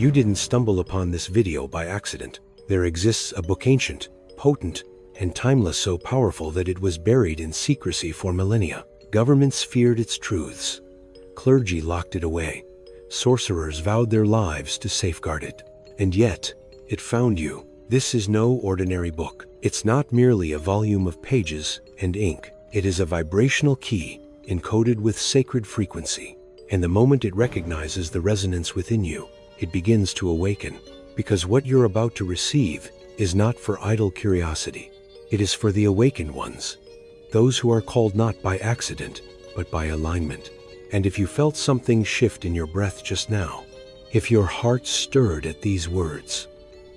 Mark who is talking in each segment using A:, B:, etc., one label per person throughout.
A: You didn't stumble upon this video by accident. There exists a book ancient, potent, and timeless, so powerful that it was buried in secrecy for millennia. Governments feared its truths. Clergy locked it away. Sorcerers vowed their lives to safeguard it. And yet, it found you. This is no ordinary book. It's not merely a volume of pages and ink. It is a vibrational key encoded with sacred frequency. And the moment it recognizes the resonance within you, it begins to awaken. Because what you're about to receive is not for idle curiosity. It is for the awakened ones. Those who are called not by accident, but by alignment. And if you felt something shift in your breath just now, if your heart stirred at these words,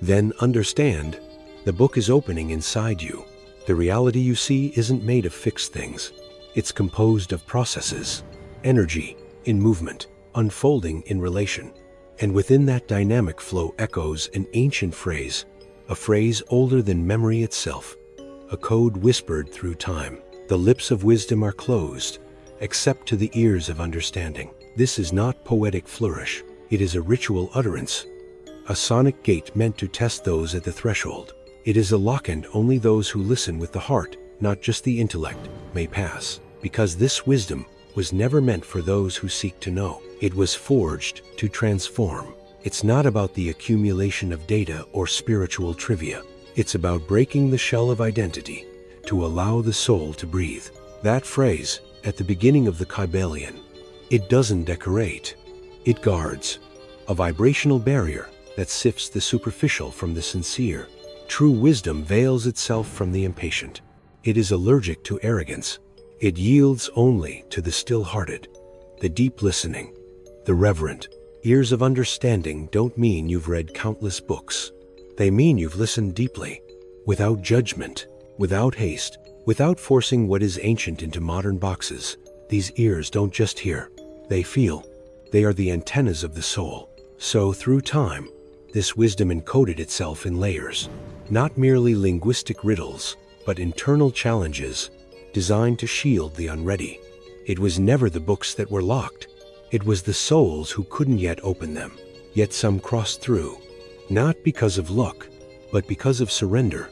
A: then understand, the book is opening inside you. The reality you see isn't made of fixed things. It's composed of processes, energy in movement, unfolding in relation. And within that dynamic flow echoes an ancient phrase, a phrase older than memory itself, a code whispered through time. The lips of wisdom are closed, except to the ears of understanding. This is not poetic flourish. It is a ritual utterance, a sonic gate meant to test those at the threshold. It is a lock, and only those who listen with the heart, not just the intellect, may pass. Because this wisdom was never meant for those who seek to know. It was forged to transform. It's not about the accumulation of data or spiritual trivia. It's about breaking the shell of identity to allow the soul to breathe. That phrase, at the beginning of the Kybalion, it doesn't decorate, it guards. A vibrational barrier that sifts the superficial from the sincere. True wisdom veils itself from the impatient. It is allergic to arrogance. It yields only to the still-hearted, the deep listening, the reverent. Ears of understanding don't mean you've read countless books. They mean you've listened deeply, without judgment, without haste, without forcing what is ancient into modern boxes. These ears don't just hear, they feel. They are the antennas of the soul. So through time, this wisdom encoded itself in layers, not merely linguistic riddles, but internal challenges designed to shield the unready. It was never the books that were locked. It was the souls who couldn't yet open them. Yet some crossed through, not because of luck, but because of surrender,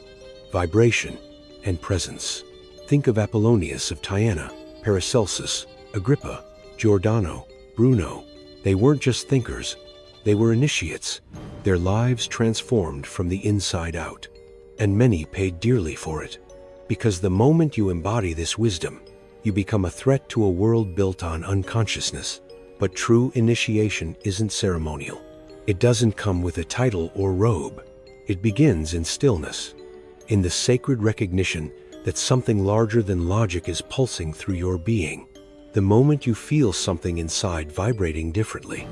A: vibration, and presence. Think of Apollonius of Tyana, Paracelsus, Agrippa, Giordano, Bruno. They weren't just thinkers, they were initiates. Their lives transformed from the inside out. And many paid dearly for it. Because the moment you embody this wisdom, you become a threat to a world built on unconsciousness. But true initiation isn't ceremonial. It doesn't come with a title or robe. It begins in stillness, in the sacred recognition that something larger than logic is pulsing through your being. The moment you feel something inside vibrating differently,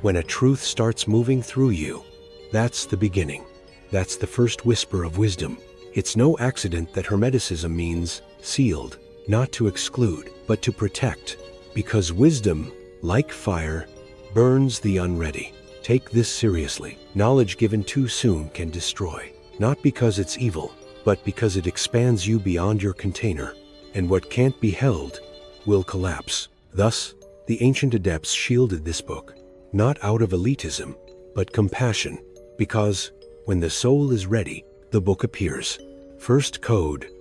A: when a truth starts moving through you, that's the beginning. That's the first whisper of wisdom. It's no accident that Hermeticism means sealed, not to exclude, but to protect. Because wisdom, like fire, burns the unready. Take this seriously. Knowledge given too soon can destroy. Not because it's evil, but because it expands you beyond your container. And what can't be held will collapse. Thus, the ancient adepts shielded this book, not out of elitism, but compassion. Because, when the soul is ready, the book appears. First code.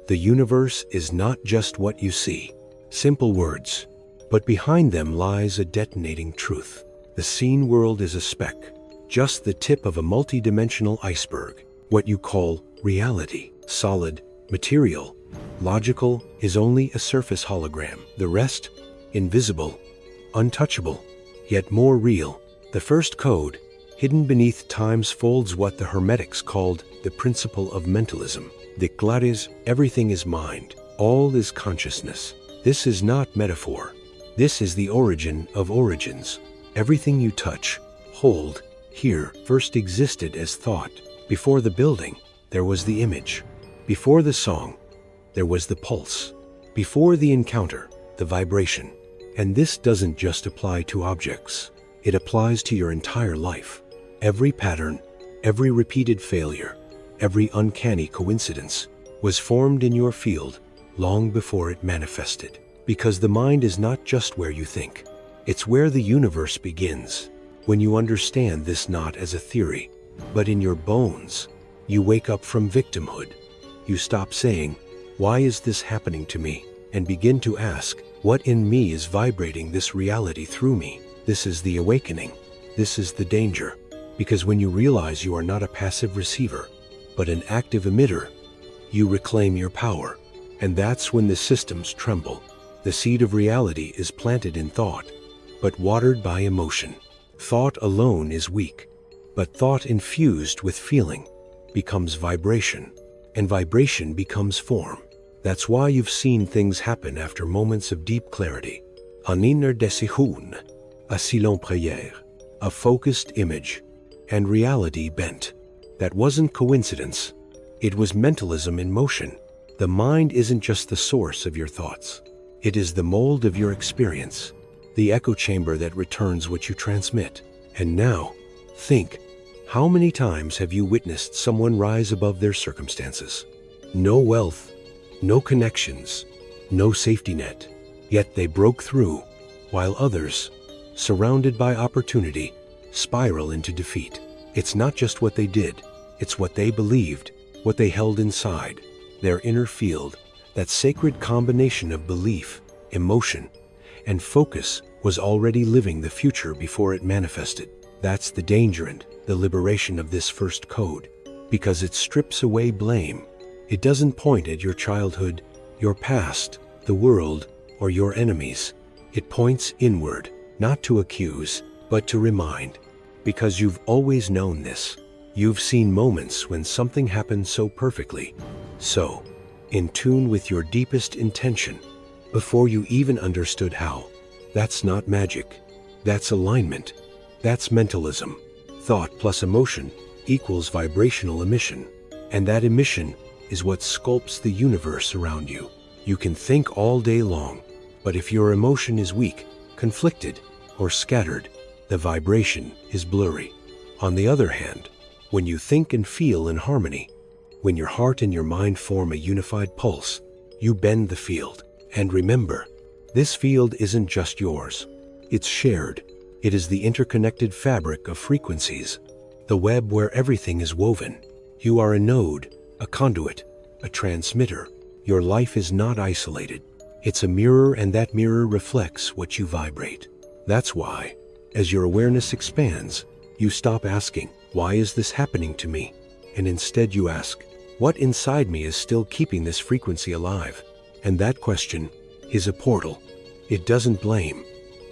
A: The universe is not just what you see. Simple words. But behind them lies a detonating truth. The seen world is a speck, just the tip of a multi-dimensional iceberg. What you call reality, solid, material, logical, is only a surface hologram. The rest, invisible, untouchable, yet more real. The first code, hidden beneath time's folds, what the Hermetics called the principle of mentalism. Decode is, everything is mind, all is consciousness. This is not metaphor. This is the origin of origins. Everything you touch, hold, hear, first existed as thought. Before the building, there was the image. Before the song, there was the pulse. Before the encounter, the vibration. And this doesn't just apply to objects. It applies to your entire life. Every pattern, every repeated failure, every uncanny coincidence was formed in your field long before it manifested. Because the mind is not just where you think. It's where the universe begins. When you understand this not as a theory, but in your bones, you wake up from victimhood. You stop saying, "Why is this happening to me?" and begin to ask, "What in me is vibrating this reality through me?" This is the awakening. This is the danger. Because when you realize you are not a passive receiver, but an active emitter, you reclaim your power. And that's when the systems tremble. The seed of reality is planted in thought, but watered by emotion. Thought alone is weak, but thought infused with feeling becomes vibration, and vibration becomes form. That's why you've seen things happen after moments of deep clarity. Un inner décision, a silent prière, a focused image, and reality bent. That wasn't coincidence. It was mentalism in motion. The mind isn't just the source of your thoughts. It is the mold of your experience, the echo chamber that returns what you transmit. And now, think, how many times have you witnessed someone rise above their circumstances? No wealth, no connections, no safety net. Yet they broke through, while others, surrounded by opportunity, spiral into defeat. It's not just what they did, it's what they believed, what they held inside. Their inner field, that sacred combination of belief, emotion, and focus, was already living the future before it manifested. That's the danger and the liberation of this first code, because it strips away blame. It doesn't point at your childhood, your past, the world, or your enemies. It points inward, not to accuse, but to remind. Because you've always known this. You've seen moments when something happened so perfectly, so in tune with your deepest intention, before you even understood how. That's not magic. That's alignment. That's mentalism. Thought plus emotion equals vibrational emission. And that emission is what sculpts the universe around you. You can think all day long, but if your emotion is weak, conflicted, or scattered, the vibration is blurry. On the other hand, when you think and feel in harmony, when your heart and your mind form a unified pulse, you bend the field. And remember, this field isn't just yours. It's shared. It is the interconnected fabric of frequencies, the web where everything is woven. You are a node, a conduit, a transmitter. Your life is not isolated. It's a mirror, and that mirror reflects what you vibrate. That's why, as your awareness expands, you stop asking, "Why is this happening to me?" And instead you ask, "What inside me is still keeping this frequency alive?" And that question is a portal. It doesn't blame.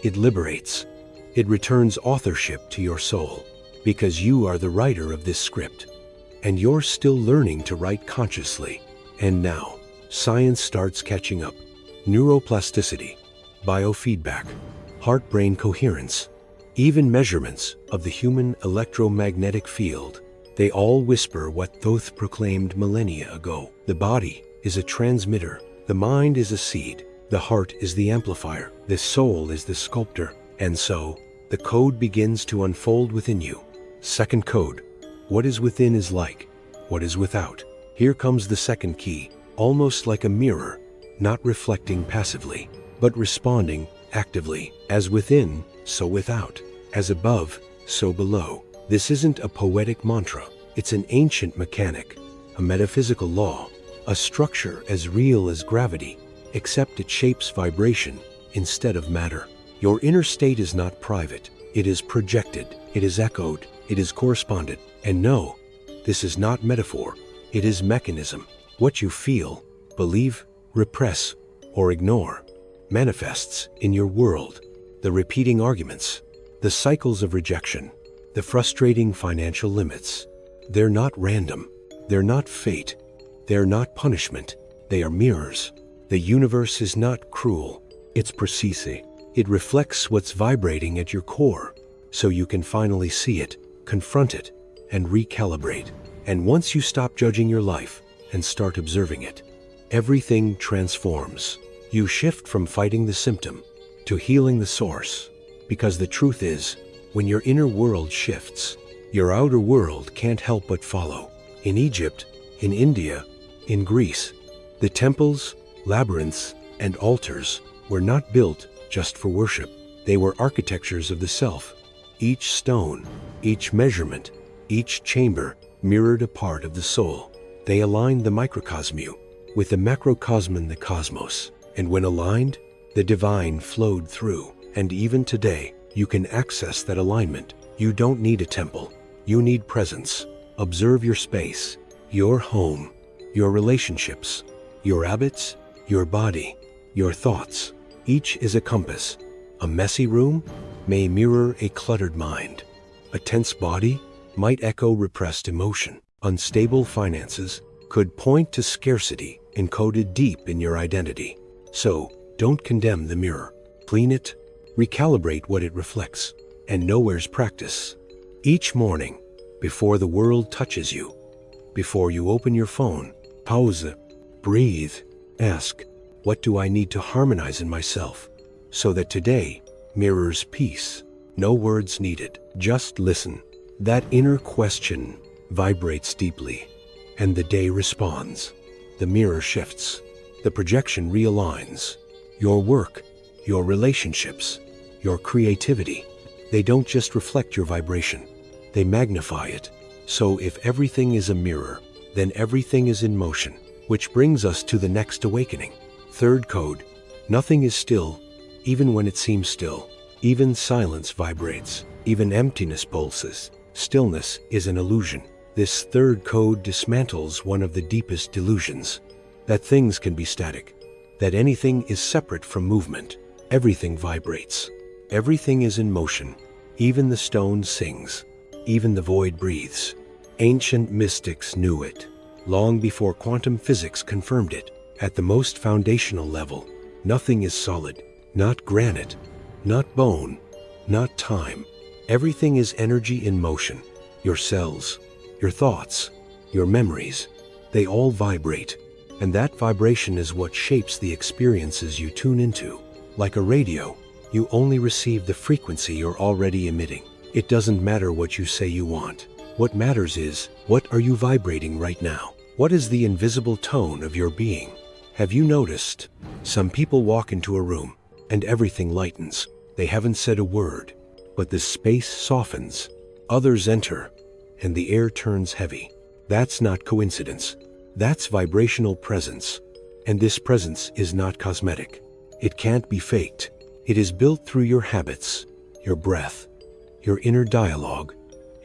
A: It liberates. It returns authorship to your soul, because you are the writer of this script. And you're still learning to write consciously. And now, science starts catching up. Neuroplasticity, biofeedback, heart-brain coherence, even measurements of the human electromagnetic field. They all whisper what Thoth proclaimed millennia ago. The body is a transmitter. The mind is a seed. The heart is the amplifier. The soul is the sculptor. And so, the code begins to unfold within you. Second code. What is within is like what is without. Here comes the second key, almost like a mirror, not reflecting passively, but responding actively. As within, so without. As above, so below. This isn't a poetic mantra. It's an ancient mechanic, a metaphysical law, a structure as real as gravity, except it shapes vibration instead of matter. Your inner state is not private. It is projected. It is echoed. It is corresponded. And no, this is not metaphor. It is mechanism. What you feel, believe, repress, or ignore manifests in your world. The repeating arguments, the cycles of rejection, the frustrating financial limits. They're not random. They're not fate. They're not punishment. They are mirrors. The universe is not cruel. It's precise. It reflects what's vibrating at your core, so you can finally see it, confront it, and recalibrate. And once you stop judging your life and start observing it, everything transforms. You shift from fighting the symptom to healing the source. Because the truth is, when your inner world shifts, your outer world can't help but follow. In Egypt, in India, in Greece, the temples, labyrinths, and altars were not built just for worship. They were architectures of the self, Each stone, each measurement, each chamber mirrored a part of the soul. They aligned the microcosmu with the macrocosmon, the cosmos. And when aligned, the divine flowed through. And even today, you can access that alignment. You don't need a temple. You need presence. Observe your space, your home, your relationships, your habits, your body, your thoughts. Each is a compass. A messy room may mirror a cluttered mind. A tense body might echo repressed emotion. Unstable finances could point to scarcity encoded deep in your identity. So, don't condemn the mirror. Clean it, recalibrate what it reflects, and nowhere's practice. Each morning, before the world touches you, before you open your phone, pause, breathe, ask, what do I need to harmonize in myself so that today mirrors peace? No words needed, just listen. That inner question vibrates deeply, and the day responds. The mirror shifts, the projection realigns. Your work, your relationships, your creativity, they don't just reflect your vibration, they magnify it. So if everything is a mirror, then everything is in motion, which brings us to the next awakening. Third code, nothing is still, even when it seems still. Even silence vibrates, even emptiness pulses. Stillness is an illusion. This third code dismantles one of the deepest delusions, that things can be static, that anything is separate from movement. Everything vibrates. Everything is in motion. Even the stone sings. Even the void breathes. Ancient mystics knew it, long before quantum physics confirmed it. At the most foundational level, nothing is solid, not granite, not bone, not time. Everything is energy in motion. Your cells, your thoughts, your memories, they all vibrate. And that vibration is what shapes the experiences you tune into. Like a radio, you only receive the frequency you're already emitting. It doesn't matter what you say you want. What matters is, what are you vibrating right now? What is the invisible tone of your being? Have you noticed? Some people walk into a room, and everything lightens. They haven't said a word, but the space softens. Others enter, and the air turns heavy. That's not coincidence. That's vibrational presence. And this presence is not cosmetic. It can't be faked. It is built through your habits, your breath, your inner dialogue,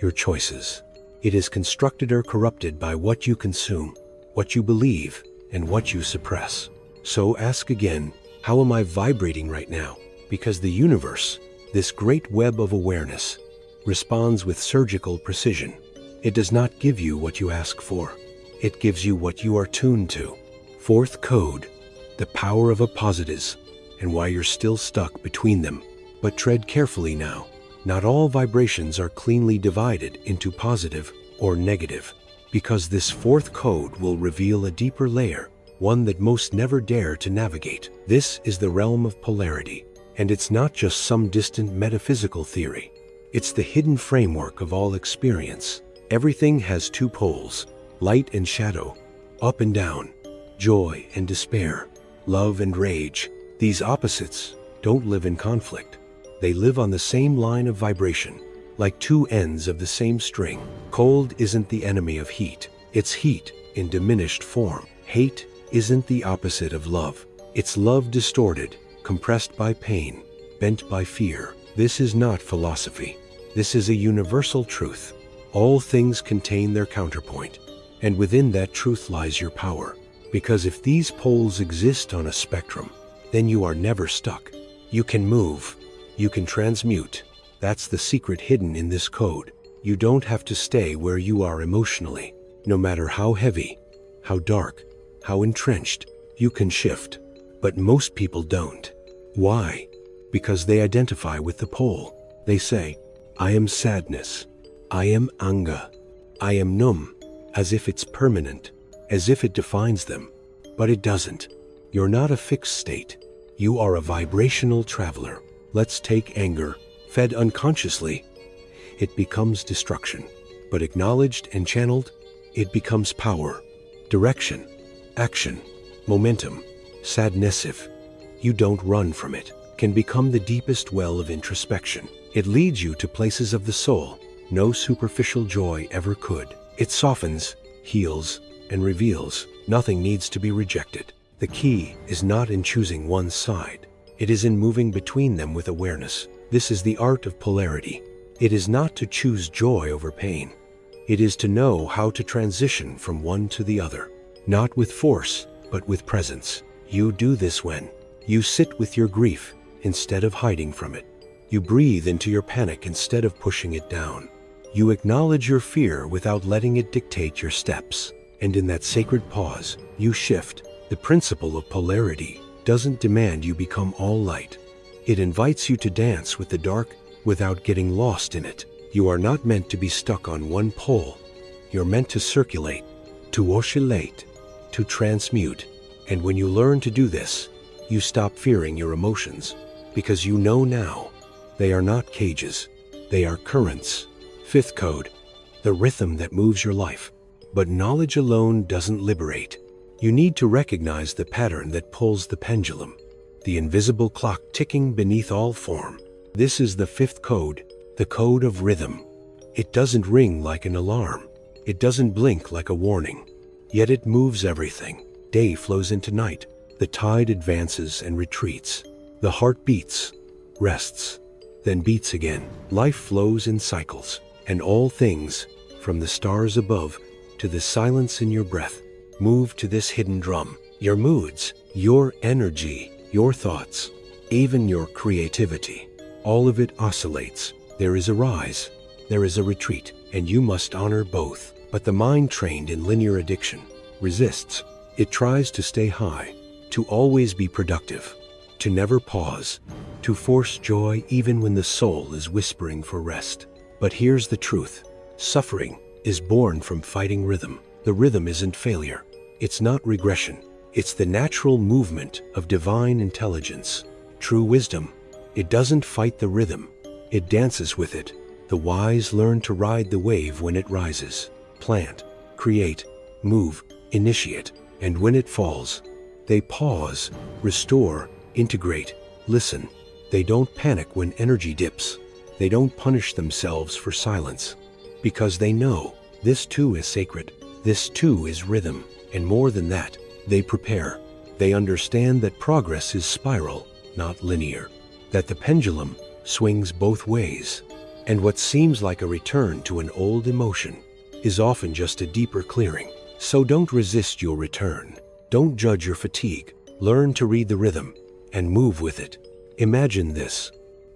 A: your choices. It is constructed or corrupted by what you consume, what you believe, and what you suppress. So ask again, how am I vibrating right now? Because the universe, this great web of awareness, responds with surgical precision. It does not give you what you ask for. It gives you what you are tuned to. Fourth code, the power of opposites, and why you're still stuck between them. But tread carefully now. Not all vibrations are cleanly divided into positive or negative, because this fourth code will reveal a deeper layer, one that most never dare to navigate. This is the realm of polarity, and it's not just some distant metaphysical theory. It's the hidden framework of all experience. Everything has two poles, light and shadow, up and down, joy and despair, love and rage. These opposites don't live in conflict. They live on the same line of vibration, like two ends of the same string. Cold isn't the enemy of heat. It's heat in diminished form. Hate isn't the opposite of love. It's love distorted, compressed by pain, bent by fear. This is not philosophy. This is a universal truth. All things contain their counterpoint, and within that truth lies your power. Because if these poles exist on a spectrum, then you are never stuck. You can move. You can transmute. That's the secret hidden in this code. You don't have to stay where you are emotionally. No matter how heavy, how dark, how entrenched, you can shift. But most people don't. Why? Because they identify with the pole. They say, I am sadness. I am anger. I am numb, as if it's permanent, as if it defines them. But it doesn't. You're not a fixed state. You are a vibrational traveler. Let's take anger. Fed unconsciously, it becomes destruction. But acknowledged and channeled, it becomes power, direction, action, momentum. Sadness if you don't run from it. can become the deepest well of introspection. It leads you to places of the soul no superficial joy ever could. It softens, heals, and reveals. Nothing needs to be rejected. The key is not in choosing one side. It is in moving between them with awareness. This is the art of polarity. It is not to choose joy over pain. It is to know how to transition from one to the other. Not with force, but with presence. You do this when you sit with your grief instead of hiding from it. You breathe into your panic instead of pushing it down. You acknowledge your fear without letting it dictate your steps. And in that sacred pause, you shift. The principle of polarity doesn't demand you become all light. It invites you to dance with the dark without getting lost in it. You are not meant to be stuck on one pole. You're meant to circulate, to oscillate, to transmute. And when you learn to do this, you stop fearing your emotions, because you know now they are not cages, they are currents. Fifth code, the rhythm that moves your life. But knowledge alone doesn't liberate. You need to recognize the pattern that pulls the pendulum, the invisible clock ticking beneath all form. This is the fifth code, the code of rhythm. It doesn't ring like an alarm. It doesn't blink like a warning. Yet it moves everything. Day flows into night. The tide advances and retreats. The heart beats, rests, then beats again. Life flows in cycles, and all things, from the stars above to the silence in your breath, move to this hidden drum. Your moods, your energy, your thoughts, even your creativity, all of it oscillates. There is a rise, there is a retreat, and you must honor both. But the mind trained in linear addiction resists. It tries to stay high, to always be productive, to never pause, to force joy even when the soul is whispering for rest. But here's the truth. Suffering is born from fighting rhythm. The rhythm isn't failure. It's not regression. It's the natural movement of divine intelligence. True wisdom. It doesn't fight the rhythm. It dances with it. The wise learn to ride the wave when it rises. Plant, create, move, initiate. And when it falls, they pause, restore, integrate, listen. They don't panic when energy dips. They don't punish themselves for silence. Because they know this too is sacred. This too is rhythm. And more than that, they prepare. They understand that progress is spiral, not linear. That the pendulum swings both ways. And what seems like a return to an old emotion is often just a deeper clearing. So don't resist your return. Don't judge your fatigue. Learn to read the rhythm and move with it. Imagine this.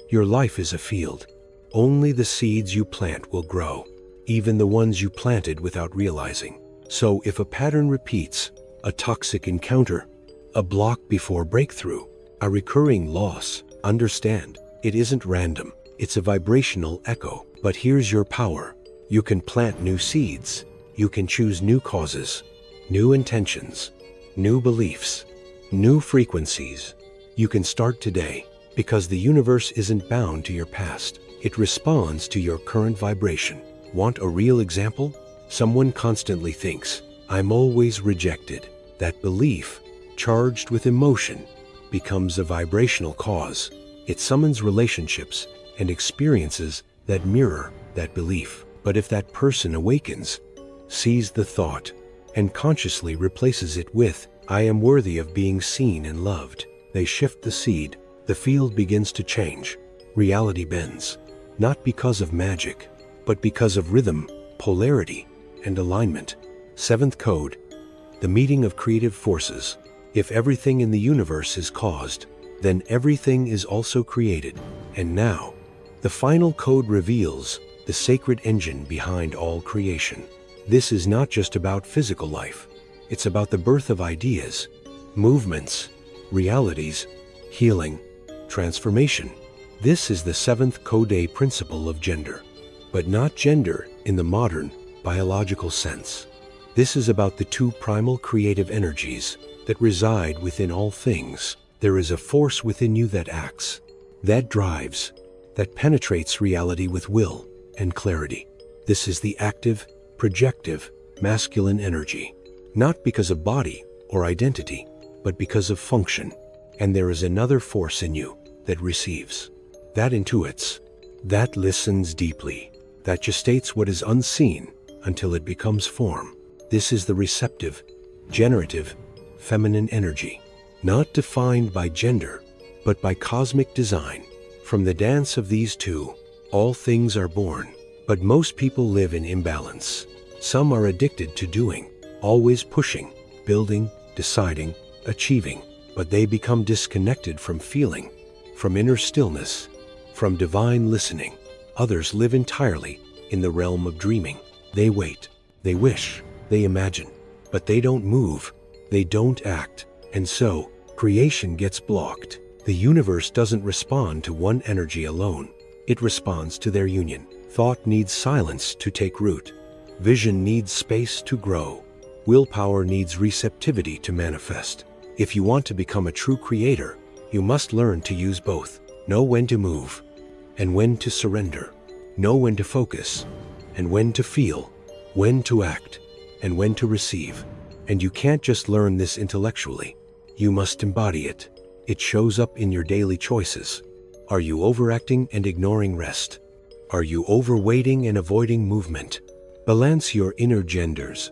A: Your life is a field. Only the seeds you plant will grow, even the ones you planted without realizing. So if a pattern repeats, a toxic encounter, a block before breakthrough, a recurring loss, understand, it isn't random. It's a vibrational echo. But here's your power. You can plant new seeds. You can choose new causes, new intentions, new beliefs, new frequencies. You can start today, because the universe isn't bound to your past. It responds to your current vibration. Want a real example? Someone constantly thinks, I'm always rejected. That belief, charged with emotion, becomes a vibrational cause. It summons relationships and experiences that mirror that belief. But if that person awakens, sees the thought, and consciously replaces it with, I am worthy of being seen and loved, they shift the seed. The field begins to change. Reality bends. Not because of magic, but because of rhythm, polarity, and alignment. Seventh code, the meeting of creative forces. If everything in the universe is caused, then everything is also created. And now, the final code reveals the sacred engine behind all creation. This is not just about physical life. It's about the birth of ideas, movements, realities, healing, transformation. This is the seventh code principle of gender, but not gender in the modern biological sense. This is about the two primal creative energies that reside within all things. There is a force within you that acts, that drives, that penetrates reality with will and clarity. This is the active, projective, masculine energy, not because of body or identity, but because of function. And there is another force in you, that receives, that intuits, that listens deeply, that gestates what is unseen until it becomes form. This is the receptive, generative, feminine energy, not defined by gender, but by cosmic design. From the dance of these two, all things are born. But most people live in imbalance. Some are addicted to doing, always pushing, building, deciding, achieving, but they become disconnected from feeling, from inner stillness, from divine listening. Others live entirely in the realm of dreaming. They wait, they wish, they imagine, but they don't move, they don't act, and so creation gets blocked. The universe doesn't respond to one energy alone. It responds to their union. Thought needs silence to take root. Vision needs space to grow. Willpower needs receptivity to manifest. If you want to become a true creator, you must learn to use both. Know when to move, and when to surrender. Know when to focus, and when to feel. When to act, and when to receive. And you can't just learn this intellectually. You must embody it. It shows up in your daily choices. Are you overacting and ignoring rest? Are you overweighting and avoiding movement? Balance your inner genders,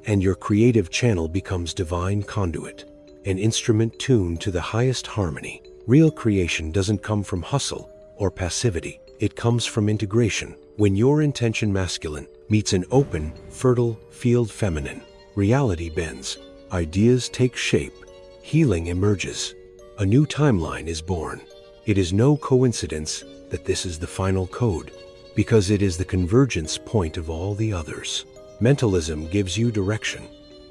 A: and your creative channel becomes divine conduit, an instrument tuned to the highest harmony. Real creation doesn't come from hustle or passivity. It comes from integration. When your intention masculine meets an open, fertile field feminine, reality bends, ideas take shape, healing emerges. A new timeline is born. It is no coincidence that this is the final code, because it is the convergence point of all the others. Mentalism gives you direction.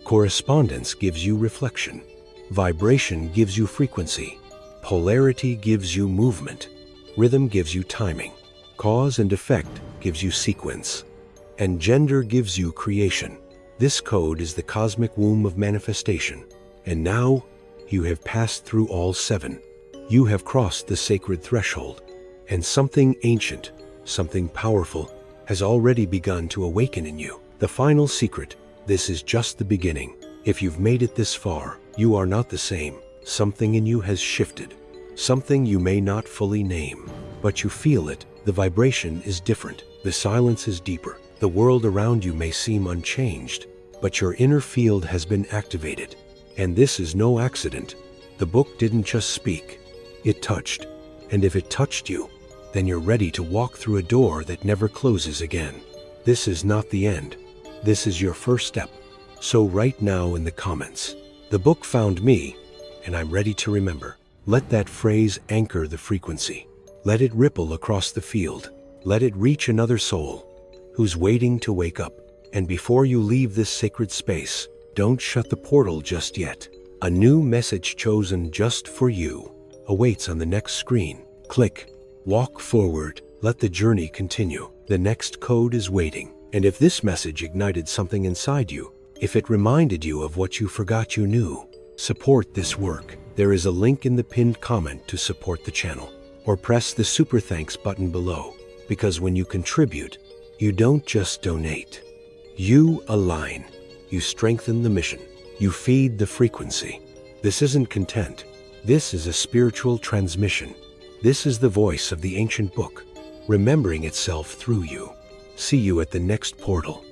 A: Correspondence gives you reflection. Vibration gives you frequency. Polarity gives you movement. Rhythm gives you timing. Cause and effect gives you sequence. And gender gives you creation. This code is the cosmic womb of manifestation. And now, you have passed through all 7. You have crossed the sacred threshold, and something ancient, something powerful, has already begun to awaken in you. The final secret: this is just the beginning. If you've made it this far, you are not the same. Something in you has shifted. Something you may not fully name, but you feel it. The vibration is different. The silence is deeper. The world around you may seem unchanged, but your inner field has been activated. And this is no accident. The book didn't just speak. It touched. And if it touched you, then you're ready to walk through a door that never closes again. This is not the end. This is your first step. So write now in the comments, "The book found me, and I'm ready to remember." Let that phrase anchor the frequency. Let it ripple across the field. Let it reach another soul who's waiting to wake up. And before you leave this sacred space, don't shut the portal just yet. A new message chosen just for you awaits on the next screen. Click. Walk forward. Let the journey continue. The next code is waiting. And if this message ignited something inside you, if it reminded you of what you forgot you knew, support this work. There is a link in the pinned comment to support the channel. Or press the super thanks button below. Because when you contribute, you don't just donate. You align. You strengthen the mission. You feed the frequency. This isn't content. This is a spiritual transmission. This is the voice of the ancient book, remembering itself through you. See you at the next portal.